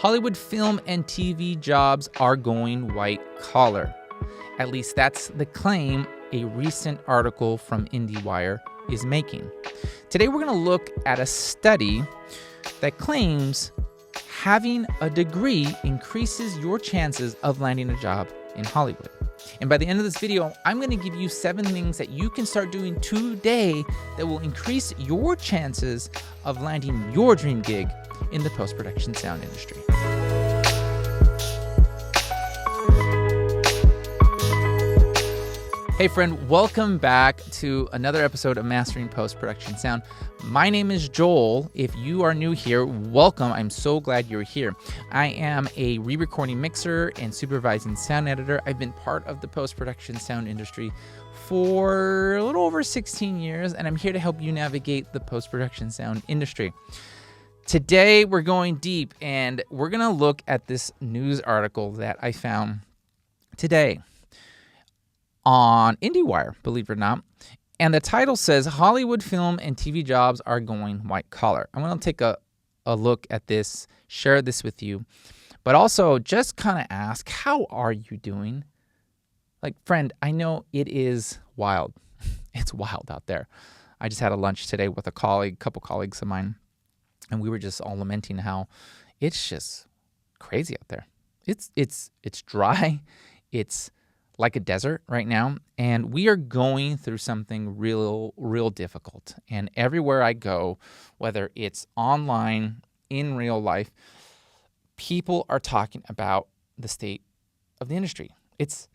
Hollywood film and TV jobs are going white collar. At least that's the claim a recent article from IndieWire is making. Today we're going to look at a study that claims having a degree increases your chances of landing a job in Hollywood. And by the end of this video, I'm going to give you 7 things that you can start doing today that will increase your chances of landing your dream gig in the post-production sound industry. Hey friend, welcome back to another episode of Mastering Post-Production Sound. My name is Joel. If you are new here, welcome. I'm so glad you're here. I am a re-recording mixer and supervising sound editor. I've been part of the post-production sound industry for a little over 16 years, and I'm here to help you navigate the post-production sound industry. Today, we're going deep, and we're going to look at this news article that I found today on IndieWire, believe it or not. And the title says, Hollywood film and TV jobs are going white collar. I'm going to take a look at this, share this with you, but also just kind of ask, how are you doing? Like, friend, I know it is wild. It's wild out there. I just had a lunch today with a couple colleagues of mine, and we were just all lamenting how it's just crazy out there. It's dry. It's like a desert right now, and we are going through something real difficult. And everywhere I go, whether it's online, in real life, people are talking about the state of the industry. It's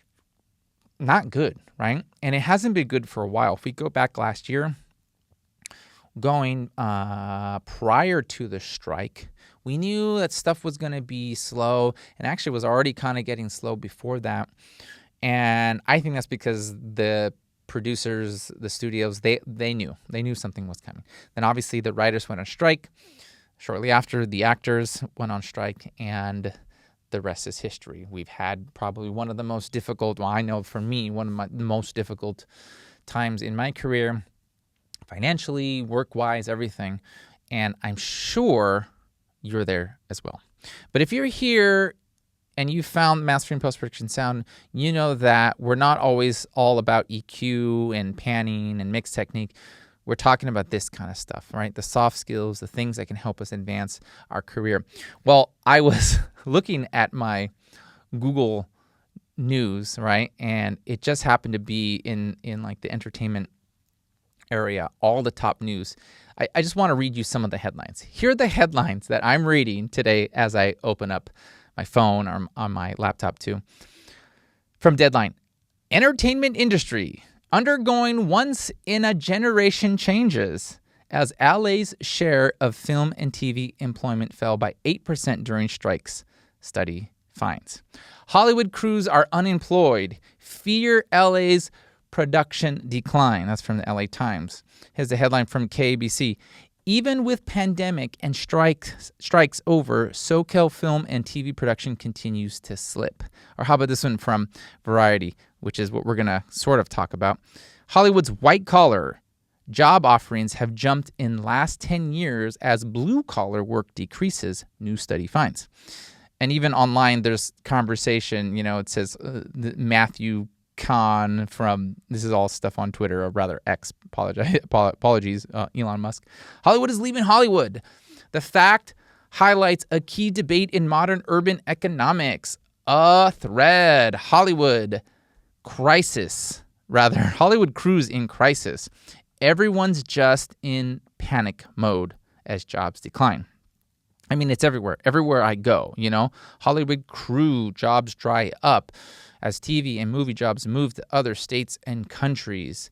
not good, right? And it hasn't been good for a while. If we go back last year, going prior to the strike, we knew that stuff was going to be slow, and actually was already kind of getting slow before that. And I think that's because the producers, the studios, they knew something was coming. Then obviously the writers went on strike. Shortly after, the actors went on strike, and the rest is history. We've had probably one of the most difficult, well, I know for me, one of my most difficult times in my career, financially, work-wise, everything. And I'm sure you're there as well. But if you're here and you found Mastering Post-Production Sound, you know that we're not always all about EQ and panning and mix technique. We're talking about this kind of stuff, right? The soft skills, the things that can help us advance our career. Well, I was looking at my Google News, right? And it just happened to be in like the entertainment area, all the top news. I just want to read you some of the headlines. Here are the headlines that I'm reading today as I open up my phone or on my laptop too. From Deadline, entertainment industry undergoing once-in-a-generation changes as LA's share of film and TV employment fell by 8% during strikes, study finds. Hollywood crews are unemployed. Fear LA's production decline. That's from the LA Times. Here's the headline from KABC. Even with pandemic and strikes over, SoCal film and TV production continues to slip. Or how about this one from Variety, which is what we're going to sort of talk about. Hollywood's white-collar job offerings have jumped in last 10 years as blue-collar work decreases, new study finds. And even online, there's conversation, it says Matthew Kahn from, this is all stuff on Twitter, or rather X, apologies, Elon Musk. Hollywood is leaving Hollywood. The fact highlights a key debate in modern urban economics. A thread. Hollywood crews in crisis. Everyone's just in panic mode as jobs decline. I mean, it's everywhere. Everywhere I go, Hollywood crew jobs dry up as TV and movie jobs move to other states and countries.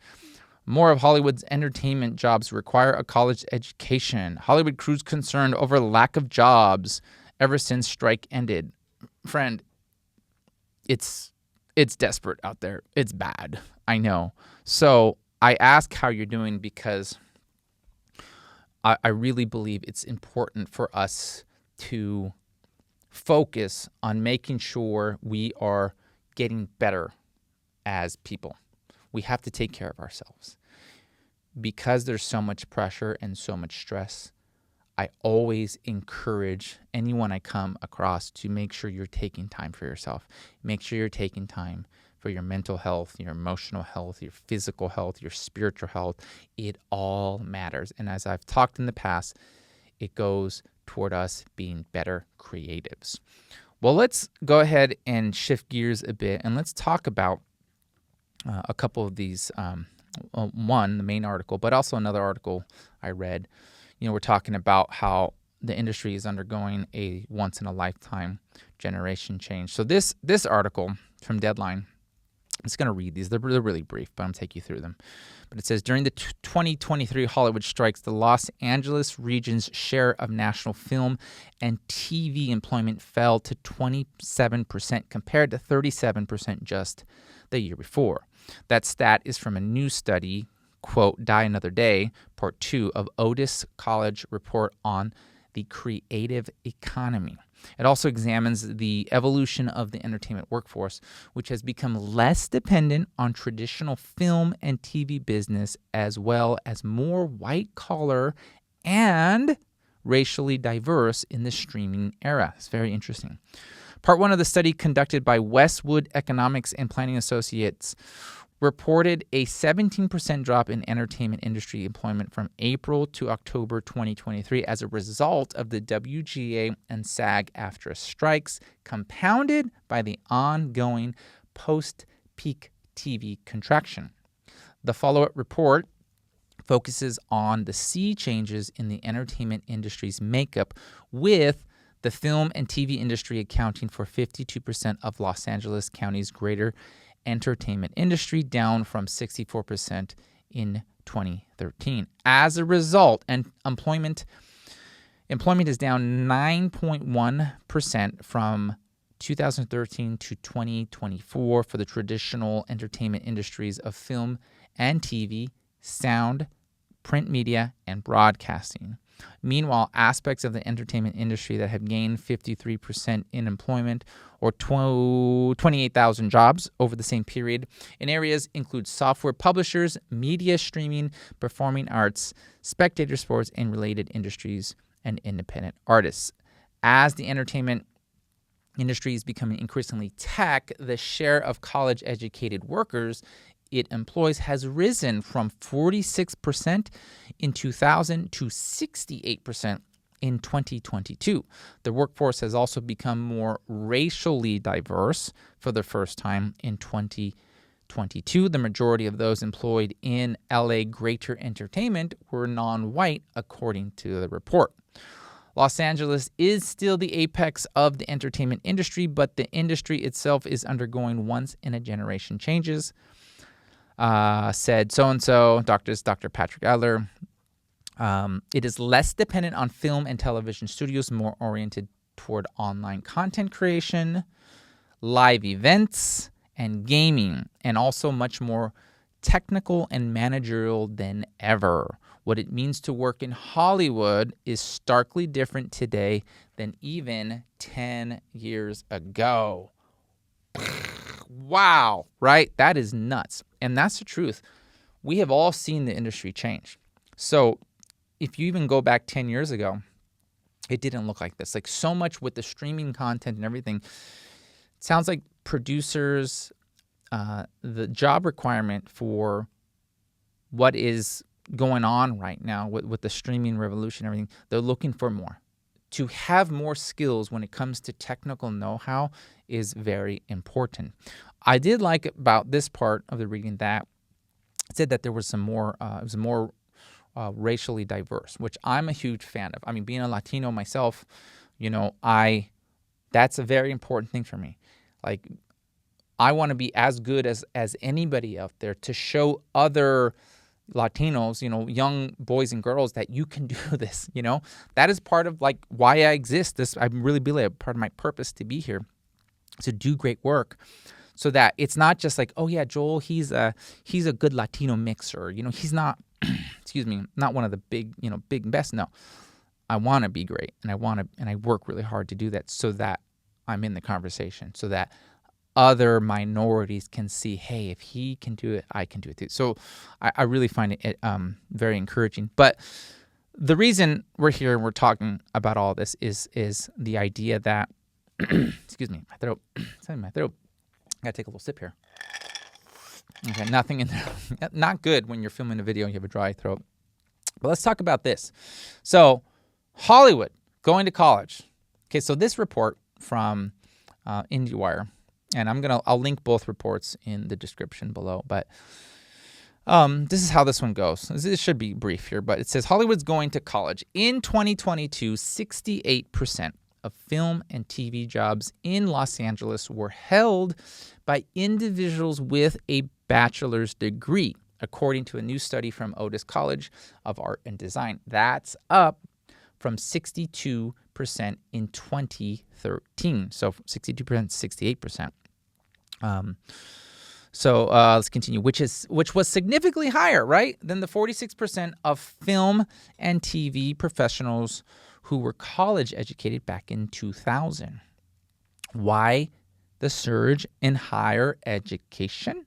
More of Hollywood's entertainment jobs require a college education. Hollywood crews concerned over lack of jobs ever since strike ended. Friend, it's desperate out there. It's bad. I know. So I ask how you're doing because I really believe it's important for us to focus on making sure we are getting better as people. We have to take care of ourselves. Because there's so much pressure and so much stress, I always encourage anyone I come across to make sure you're taking time for yourself. Make sure you're taking time for your mental health, your emotional health, your physical health, your spiritual health. It all matters. And as I've talked in the past, it goes toward us being better creatives. Well, let's go ahead and shift gears a bit, and let's talk about a couple of these. One, the main article, but also another article I read. We're talking about how the industry is undergoing a once-in-a-lifetime generation change. So this article from Deadline, I'm just going to read these. They're really brief, but I'm going to take you through them. But it says, during the 2023 Hollywood strikes, the Los Angeles region's share of national film and TV employment fell to 27% compared to 37% just the year before. That stat is from a new study, quote, Die Another Day, part 2 of Otis College report on the creative economy. It also examines the evolution of the entertainment workforce, which has become less dependent on traditional film and TV business, as well as more white-collar and racially diverse in the streaming era. It's very interesting. Part 1 of the study, conducted by Westwood Economics and Planning Associates, reported a 17% drop in entertainment industry employment from April to October 2023 as a result of the WGA and SAG-AFTRA strikes, compounded by the ongoing post-peak TV contraction. The follow-up report focuses on the sea changes in the entertainment industry's makeup, with the film and TV industry accounting for 52% of Los Angeles County's greater entertainment industry, down from 64% in 2013. As a result, and employment is down 9.1% from 2013 to 2024 for the traditional entertainment industries of film and TV, sound, print media, and broadcasting. Meanwhile, aspects of the entertainment industry that have gained 53% in employment, or 28,000 jobs over the same period, in areas include software publishers, media streaming, performing arts, spectator sports, and related industries, and independent artists. As the entertainment industry is becoming increasingly tech, the share of college-educated workers it employs has risen from 46% in 2000 to 68% in 2022. The workforce has also become more racially diverse for the first time in 2022. The majority of those employed in LA Greater Entertainment were non-white, according to the report. Los Angeles is still the apex of the entertainment industry, but the industry itself is undergoing once-in-a-generation changes. Said so-and-so, Dr. Patrick Adler. It is less dependent on film and television studios, more oriented toward online content creation, live events, and gaming, and also much more technical and managerial than ever. What it means to work in Hollywood is starkly different today than even 10 years ago. Wow, right? That is nuts. And that's the truth. We have all seen the industry change. So if you even go back 10 years ago, it didn't look like this. Like, so much with the streaming content and everything, it sounds like producers, the job requirement for what is going on right now with the streaming revolution and everything, they're looking for more. To have more skills when it comes to technical know-how is very important. I did like about this part of the reading that it said that there was some more, it was more racially diverse, which I'm a huge fan of. I mean, being a Latino myself, that's a very important thing for me. Like, I want to be as good as anybody out there to show other Latinos, young boys and girls, that you can do this. That is part of like why I exist. I really believe part of my purpose to be here, to do great work, so that it's not just like, oh yeah, Joel, he's a good Latino mixer. He's not, not one of the big best. No, I want to be great, and I work really hard to do that, so that I'm in the conversation, so that other minorities can see, hey, if he can do it, I can do it too. So I really find it very encouraging. But The reason we're here and we're talking about all this is the idea that, excuse me, my throat, it's in my throat. I gotta take a little sip here. Okay, nothing in there. Not good when you're filming a video and you have a dry throat. But let's talk about this. So, Hollywood, going to college. Okay, so this report from IndieWire, and I'll link both reports in the description below, but this is how this one goes. This should be brief here, but it says Hollywood's going to college. In 2022, 68% of film and TV jobs in Los Angeles were held by individuals with a bachelor's degree, according to a new study from Otis College of Art and Design. That's up from 62% in 2013. So 62%, 68%. So let's continue, which was significantly higher, right, than the 46% of film and TV professionals who were college educated back in 2000. Why the surge in higher education?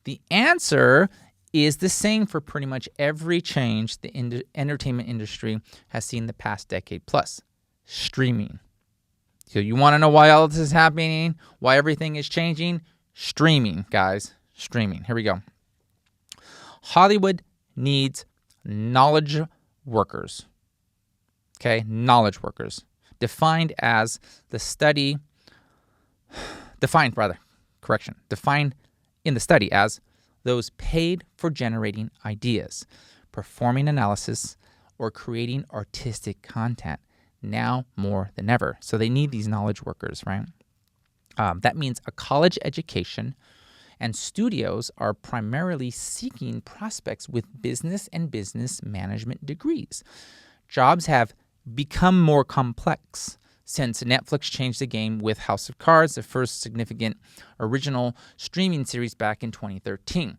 The answer is the same for pretty much every change the entertainment industry has seen the past decade plus: streaming. So you want to know why all this is happening, why everything is changing? Streaming, guys. Streaming. Here we go. Hollywood needs knowledge workers. Okay, knowledge workers. Defined in the study as those paid for generating ideas, performing analysis, or creating artistic content, now more than ever. So they need these knowledge workers, right? That means a college education, and studios are primarily seeking prospects with business and business management degrees. Jobs have become more complex since Netflix changed the game with House of Cards, the first significant original streaming series back in 2013.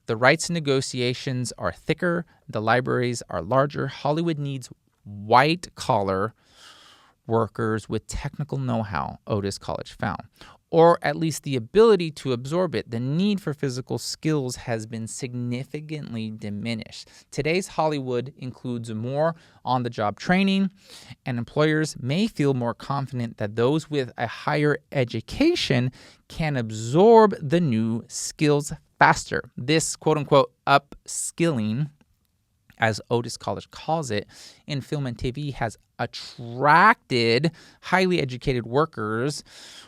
The rights negotiations are thicker, the libraries are larger. Hollywood needs white-collar workers with technical know-how, Otis College found, or at least the ability to absorb it. The need for physical skills has been significantly diminished. Today's Hollywood includes more on-the-job training, and employers may feel more confident that those with a higher education can absorb the new skills faster. This quote-unquote upskilling, as Otis College calls it, in film and TV has attracted highly educated workers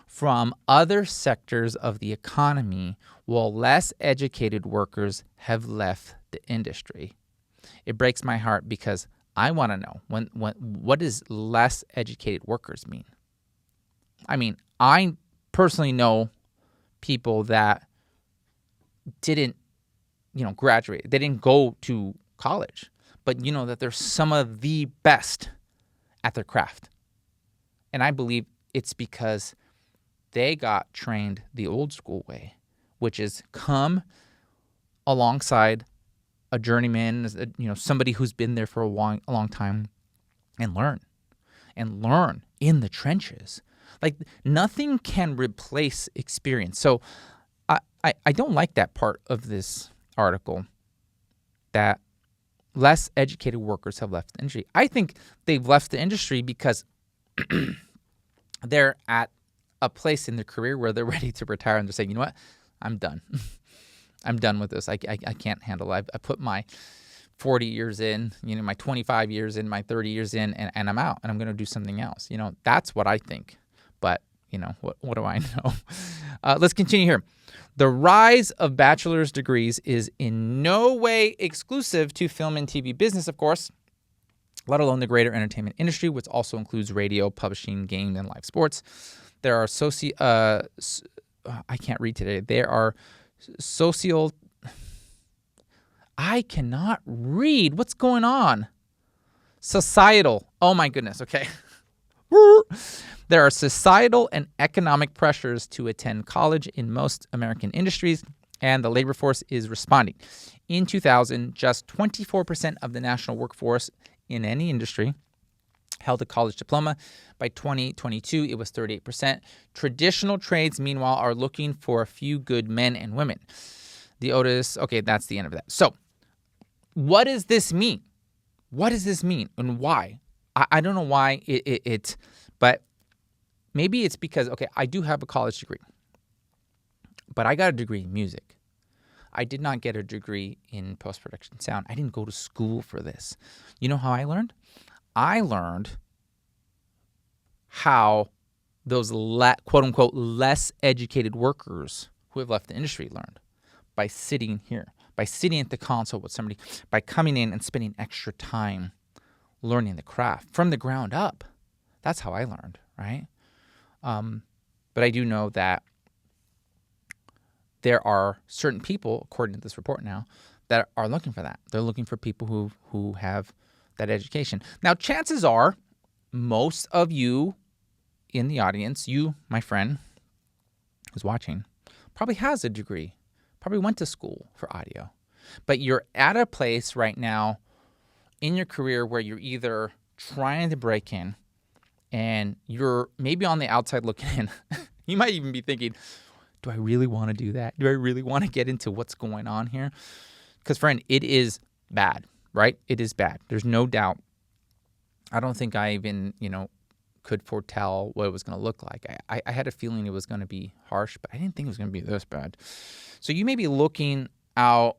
from other sectors of the economy, while less educated workers have left the industry. It breaks my heart because I want to know what does less educated workers mean? I mean, I personally know people that didn't, graduate. They didn't go to college, but that they're some of the best at their craft. And I believe it's because they got trained the old school way, which is come alongside a journeyman, somebody who's been there for a long time, and learn in the trenches. Like, nothing can replace experience. So I don't like that part of this article, that less educated workers have left the industry. I think they've left the industry because they're at a place in their career where they're ready to retire, and they're saying, you know what, I'm done. I'm done with this. I can't handle it. I put my 40 years in, my 25 years in, my 30 years in, and I'm out, and I'm going to do something else. That's what I think. But, what do I know? Let's continue here. The rise of bachelor's degrees is in no way exclusive to film and TV business, of course, let alone the greater entertainment industry, which also includes radio, publishing, game, and live sports. There are I can't read today. There are I cannot read. What's going on? Societal. Oh my goodness. Okay. There are societal and economic pressures to attend college in most American industries, and the labor force is responding. In 2000, just 24% of the national workforce in any industry held a college diploma. By 2022, it was 38%. Traditional trades, meanwhile, are looking for a few good men and women. The Otis, okay, that's the end of that. So, what does this mean? what does this mean and why? I don't know why but maybe it's because, okay, I do have a college degree, but I got a degree in music. I did not get a degree in post-production sound. I didn't go to school for this. You know how I learned? I learned how those quote-unquote less educated workers who have left the industry learned by sitting here, by sitting at the console with somebody, by coming in and spending extra time learning the craft from the ground up. That's how I learned, right? But I do know that there are certain people, according to this report now, that are looking for that. They're looking for people who have that education. Now, chances are most of you in the audience, you, my friend, who's watching, probably has a degree, probably went to school for audio. But you're at a place right now in your career where you're either trying to break in and you're maybe on the outside looking in. You might even be thinking, do I really want to do that? Do I really want to get into what's going on here? Because, friend, it is bad, right? It is bad. There's no doubt. I don't think I even, could foretell what it was going to look like. I had a feeling it was going to be harsh, but I didn't think it was going to be this bad. So you may be looking out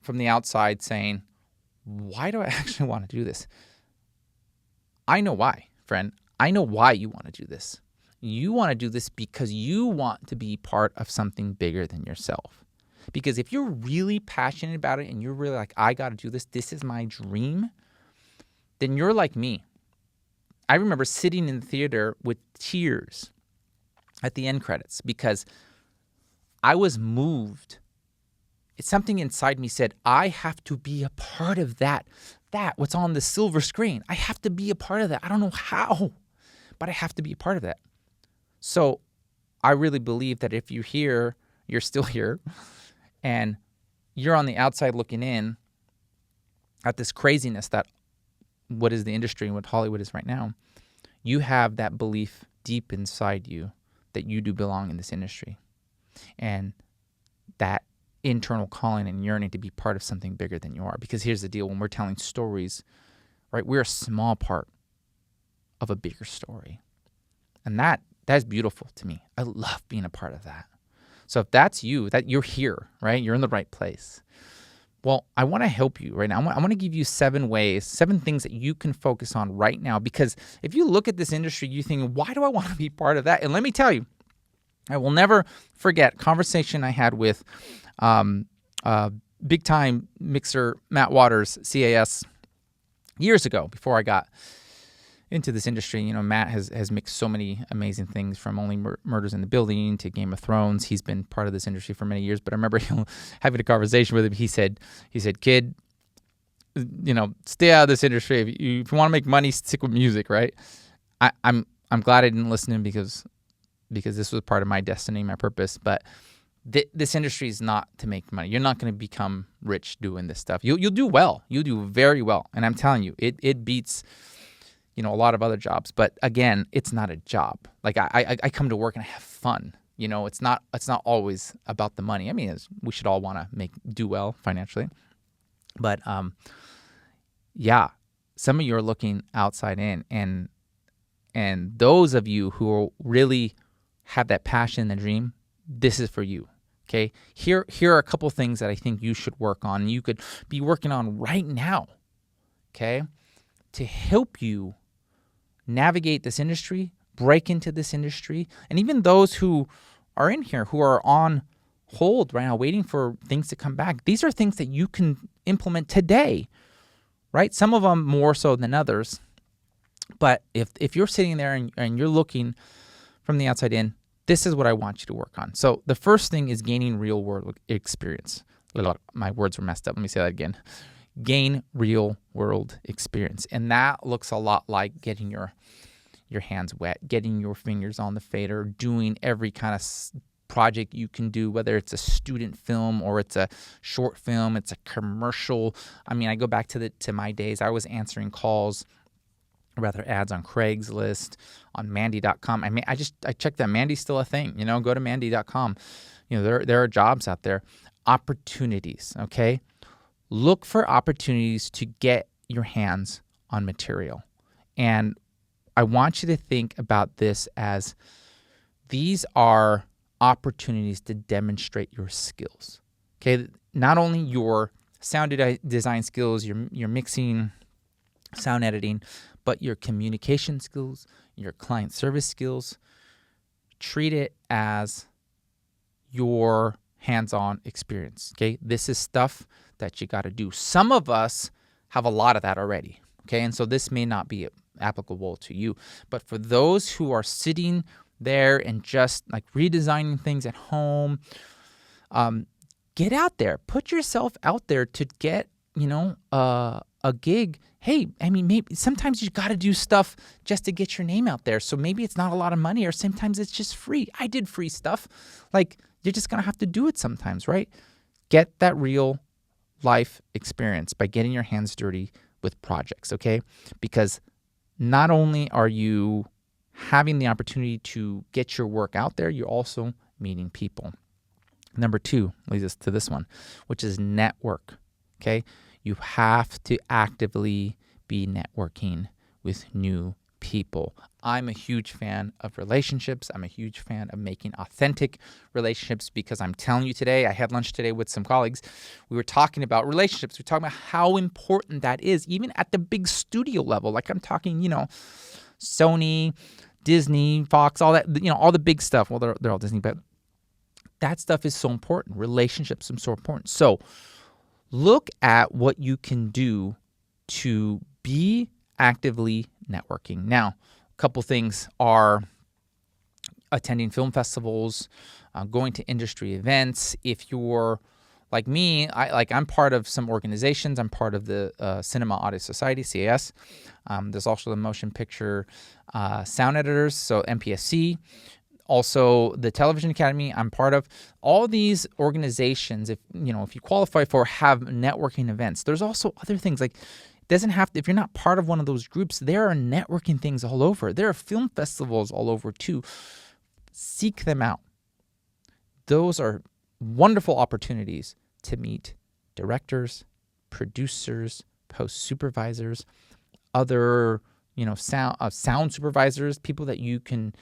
from the outside saying, why do I actually want to do this? I know why, friend. I know why you want to do this. You want to do this because you want to be part of something bigger than yourself. Because if you're really passionate about it and you're really like, I got to do this, this is my dream, then you're like me. I remember sitting in the theater with tears at the end credits because I was moved. It's something inside me said, I have to be a part of that. What's on the silver screen. I have to be a part of that. I don't know how, but I have to be a part of that. So I really believe that if you're here, you're still here, and you're on the outside looking in at this craziness that what is the industry and what Hollywood is right now, you have that belief deep inside you that you do belong in this industry. And that internal calling and yearning to be part of something bigger than you are. Because here's the deal, when we're telling stories, right, we're a small part of a bigger story. And that's beautiful to me. I love being a part of that. So if that's you, that you're here, right? You're in the right place. Well, I want to help you right now. I want to give you 7 things that you can focus on right now. Because if you look at this industry, you think, why do I want to be part of that? And let me tell you, I will never forget a conversation I had with big-time mixer Matt Waters, CAS, years ago before I got into this industry. Matt has mixed so many amazing things, from Only Murders in the Building to Game of Thrones. He's been part of this industry for many years. But I remember having a conversation with him. He said, kid, stay out of this industry. If you want to make money, stick with music, right? I'm glad I didn't listen to him because this was part of my destiny, my purpose. But this industry is not to make money. You're not going to become rich doing this stuff. You'll do well. You'll do very well. And I'm telling you, it beats a lot of other jobs. But again, it's not a job. Like I come to work and I have fun. It's not always about the money. I mean, we should all want to do well financially. But yeah, some of you are looking outside in, and those of you who really have that passion and dream, this is for you. Okay, here are a couple things that I think you should work on. You could be working on right now, okay, to help you navigate this industry, break into this industry, and even those who are in here who are on hold right now, waiting for things to come back. These are things that you can implement today, right? Some of them more so than others. But if you're sitting there and you're looking from the outside in, this is what I want you to work on. So the first thing is gaining real world experience. My words were messed up. Let me say that again. Gain real world experience. And that looks a lot like getting your hands wet, getting your fingers on the fader, doing every kind of project you can do, whether it's a student film or it's a short film, it's a commercial. I mean, I go back to my days. I was answering calls, rather ads on Craigslist, on Mandy.com. I mean, I checked that Mandy's still a thing. Go to Mandy.com. There are jobs out there, opportunities. Okay, look for opportunities to get your hands on material. And I want you to think about this as these are opportunities to demonstrate your skills. Okay, not only your sound design skills, your mixing, sound editing, but your communication skills, your client service skills. Treat it as your hands-on experience. Okay, this is stuff that you got to do. Some of us have a lot of that already. Okay, and so this may not be applicable to you, but for those who are sitting there and just like redesigning things at home, get out there, put yourself out there to get, a gig. Hey, I mean, maybe sometimes you got to do stuff just to get your name out there. So maybe it's not a lot of money, or sometimes it's just free. I did free stuff. Like, you're just going to have to do it sometimes, right? Get that real life experience by getting your hands dirty with projects, okay? Because not only are you having the opportunity to get your work out there, you're also meeting people. Number 2 leads us to this one, which is network, okay? You have to actively be networking with new people. I'm a huge fan of relationships. I'm a huge fan of making authentic relationships, because I'm telling you today, I had lunch today with some colleagues. We were talking about relationships. We were talking about how important that is, even at the big studio level. Like, I'm talking, Sony, Disney, Fox, all that, all the big stuff. Well, they're all Disney, but that stuff is so important. Relationships are so important. So look at what you can do to be actively networking. Now, a couple things are attending film festivals, going to industry events. If you're like me, I'm part of some organizations. I'm part of the Cinema Audio Society, CAS. There's also the Motion Picture Sound Editors, so MPSC. Also, the Television Academy I'm part of. All these organizations, if you qualify for, have networking events. There's also other things, like, it doesn't have to, if you're not part of one of those groups, there are networking things all over. There are film festivals all over too. Seek them out. Those are wonderful opportunities to meet directors, producers, post supervisors, other sound supervisors, people that you can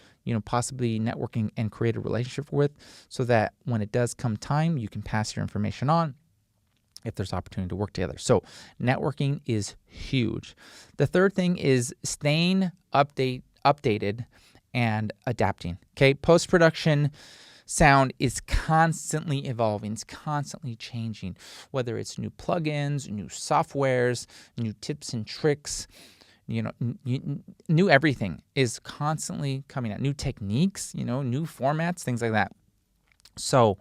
possibly networking and create a relationship with, so that when it does come time, you can pass your information on if there's opportunity to work together. So networking is huge. The third thing is staying updated and adapting. Okay, post-production sound is constantly evolving. It's constantly changing, whether it's new plugins, new softwares, new tips and tricks. New everything is constantly coming out. New techniques, new formats, things like that. So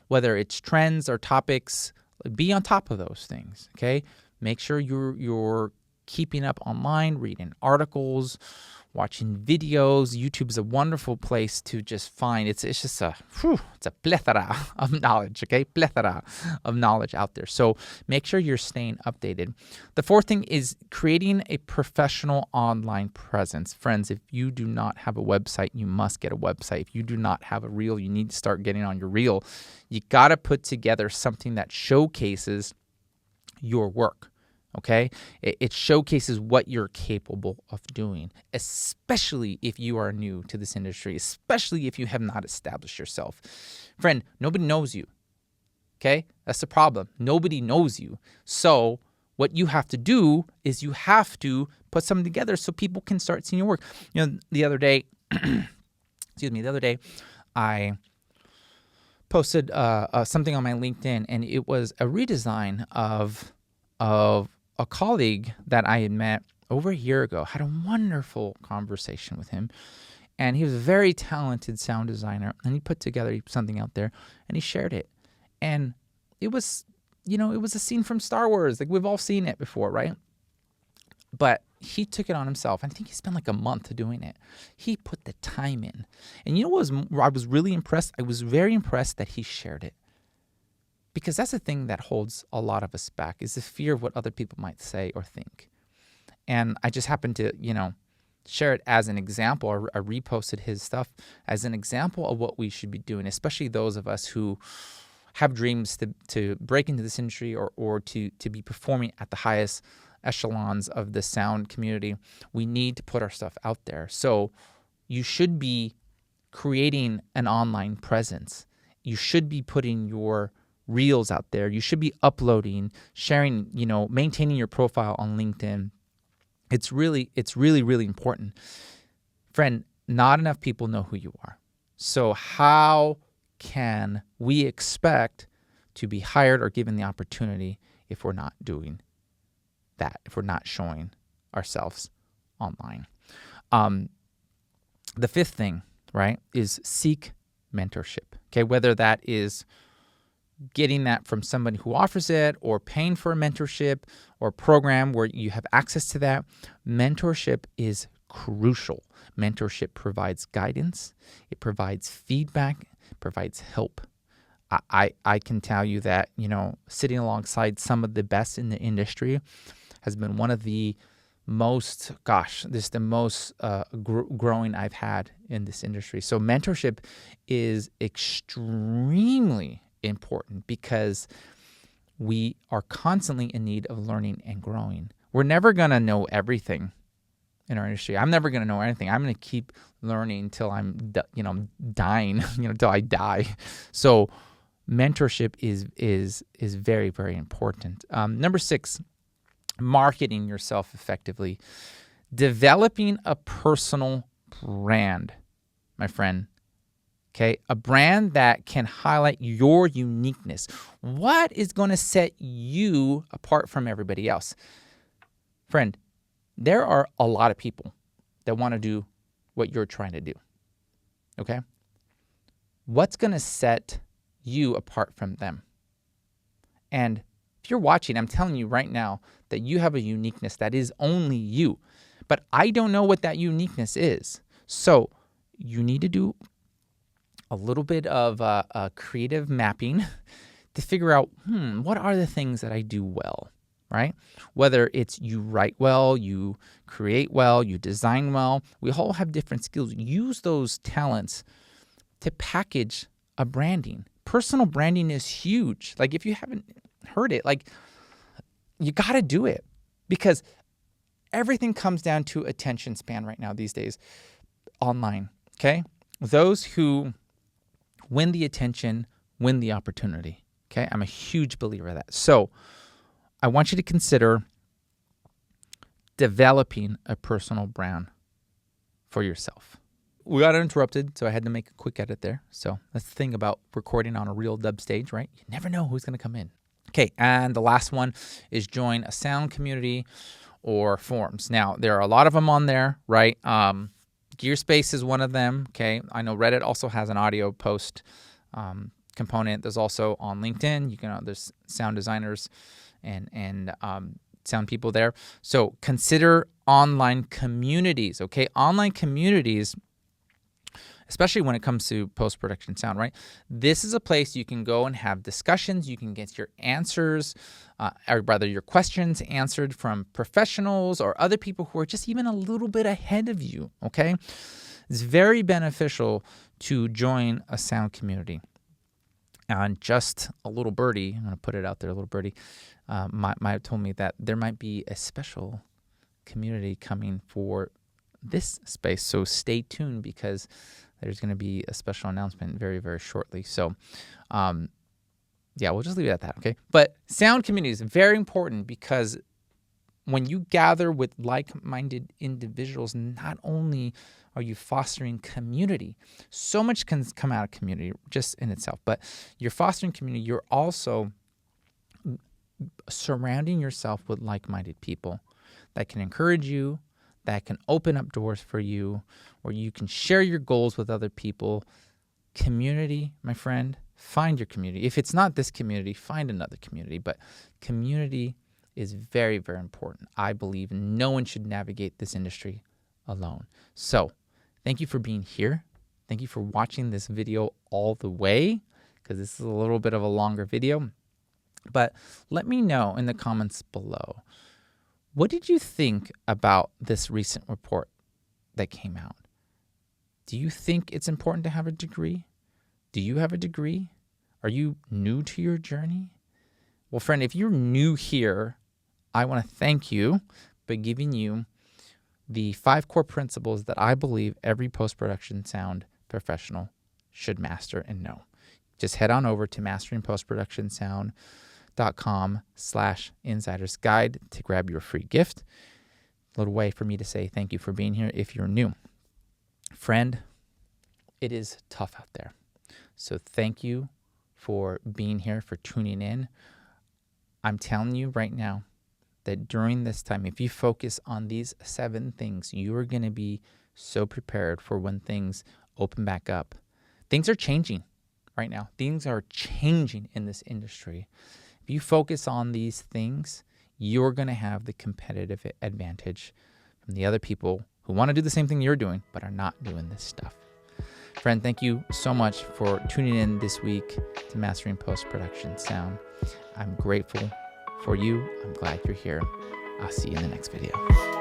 whether it's trends or topics, be on top of those things, okay? Make sure you're keeping up online, reading articles, watching videos. YouTube is a wonderful place to just find. It's just a plethora of knowledge, okay? Plethora of knowledge out there. So make sure you're staying updated. The fourth thing is creating a professional online presence. Friends, if you do not have a website, you must get a website. If you do not have a reel, you need to start getting on your reel. You got to put together something that showcases your work. Okay, it showcases what you're capable of doing, especially if you are new to this industry, especially if you have not established yourself. Friend, nobody knows you. Okay, that's the problem. Nobody knows you. So what you have to do is you have to put something together so people can start seeing your work. The other day, I posted something on my LinkedIn, and it was a redesign of a colleague that I had met over a year ago. Had a wonderful conversation with him, and he was a very talented sound designer, and he put together something out there, and he shared it. And it was, it was a scene from Star Wars. Like, we've all seen it before, right? But he took it on himself. I think he spent like a month doing it. He put the time in. And I was really impressed. I was very impressed that he shared it. Because that's the thing that holds a lot of us back, is the fear of what other people might say or think. And I just happened to, share it as an example, or I reposted his stuff as an example of what we should be doing, especially those of us who have dreams to break into this industry or to be performing at the highest echelons of the sound community, we need to put our stuff out there. So you should be creating an online presence. You should be putting your reels out there. You should be uploading, sharing, maintaining your profile on LinkedIn. It's really, really important. Friend, not enough people know who you are. So how can we expect to be hired or given the opportunity if we're not doing that, if we're not showing ourselves online? The fifth thing, right, is seek mentorship. Okay, whether that is getting that from somebody who offers it or paying for a mentorship or program where you have access to that, mentorship is crucial. Mentorship provides guidance, it provides feedback, it provides help. I can tell you that, sitting alongside some of the best in the industry has been one of the most, growing I've had in this industry. So mentorship is extremely important because we are constantly in need of learning and growing. We're never going to know everything in our industry. I'm never going to know anything. I'm going to keep learning till I'm, dying, till I die. So mentorship is very, very important. Number 6, marketing yourself effectively. Developing a personal brand, my friend. Okay, a brand that can highlight your uniqueness. What is going to set you apart from everybody else? Friend, there are a lot of people that want to do what you're trying to do. Okay? What's going to set you apart from them? And if you're watching, I'm telling you right now that you have a uniqueness that is only you. But I don't know what that uniqueness is. So you need to do a little bit of creative mapping to figure out, what are the things that I do well, right? Whether it's you write well, you create well, you design well, we all have different skills. Use those talents to package a branding. Personal branding is huge. Like if you haven't heard it, you got to do it because everything comes down to attention span right now these days online, okay? Those who win the attention, win the opportunity. Okay, I'm a huge believer of that. So I want you to consider developing a personal brand for yourself. We got interrupted, so I had to make a quick edit there. So that's the thing about recording on a real dub stage, right? You never know who's going to come in. Okay, and the last one is join a sound community or forums. Now, there are a lot of them on there, right? Gearspace is one of them, okay? I know Reddit also has an audio post component. There's also on LinkedIn, there's sound designers and sound people there. So consider online communities, okay? Online communities, especially when it comes to post-production sound, right? This is a place you can go and have discussions. You can get your answers, or rather your questions answered from professionals or other people who are just even a little bit ahead of you, okay? It's very beneficial to join a sound community. And just a little birdie, I'm going to put it out there, a little birdie, might told me that there might be a special community coming for this space. So stay tuned because there's going to be a special announcement very, very shortly. So, we'll just leave it at that, okay? But sound community is very important because when you gather with like-minded individuals, not only are you fostering community, so much can come out of community just in itself, but you're fostering community, you're also surrounding yourself with like-minded people that can encourage you, that can open up doors for you, where you can share your goals with other people. Community, my friend, find your community. If it's not this community, find another community. But community is very, very important. I believe no one should navigate this industry alone. So thank you for being here. Thank you for watching this video all the way, because this is a little bit of a longer video. But let me know in the comments below, what did you think about this recent report that came out? Do you think it's important to have a degree? Do you have a degree? Are you new to your journey? Well, friend, if you're new here, I want to thank you by giving you the 5 core principles that I believe every post-production sound professional should master and know. Just head on over to masteringpostproductionsound.com/insiders guide to grab your free gift. A little way for me to say thank you for being here if you're new. Friend, it is tough out there. So thank you for being here, for tuning in. I'm telling you right now that during this time, if you focus on these 7 things, you are going to be so prepared for when things open back up. Things are changing right now. Things are changing in this industry. If you focus on these things, you're going to have the competitive advantage from the other people who want to do the same thing you're doing, but are not doing this stuff. Friend, thank you so much for tuning in this week to Mastering Post-Production Sound. I'm grateful for you. I'm glad you're here. I'll see you in the next video.